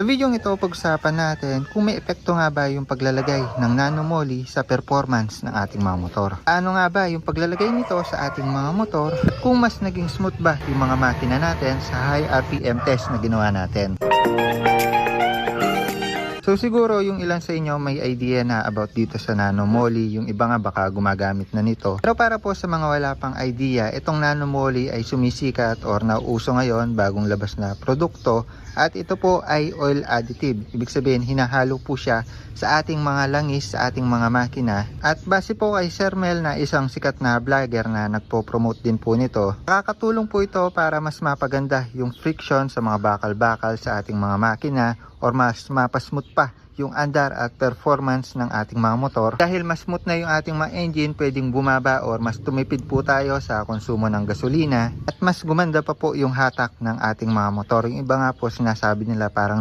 Sa videong ito, pag-usapan natin kung may epekto nga ba yung paglalagay ng nanomoly sa performance ng ating mga motor. Ano nga ba yung paglalagay nito sa ating mga motor at kung mas naging smooth ba yung mga makina natin sa high RPM test na ginawa natin. So siguro yung ilan sa inyo may idea na about dito sa nanomoly, yung iba nga baka gumagamit na nito. Pero para po sa mga wala pang idea, itong nanomoly ay sumisikat or nauuso ngayon, bagong labas na produkto. At ito po ay oil additive. Ibig sabihin, hinahalo po siya sa ating mga langis, sa ating mga makina. At base po kay Sir Mel na isang sikat na vlogger na nagpo-promote din po nito, nakakatulong po ito para mas mapaganda yung friction sa mga bakal-bakal sa ating mga makina or mas mapasmooth pa yung andar at performance ng ating mga motor. Dahil mas smooth na yung ating mga engine, pwedeng bumaba or mas tumipid po tayo sa konsumo ng gasolina at mas gumanda pa po yung hatak ng ating mga motor. Yung iba nga po sinasabi nila parang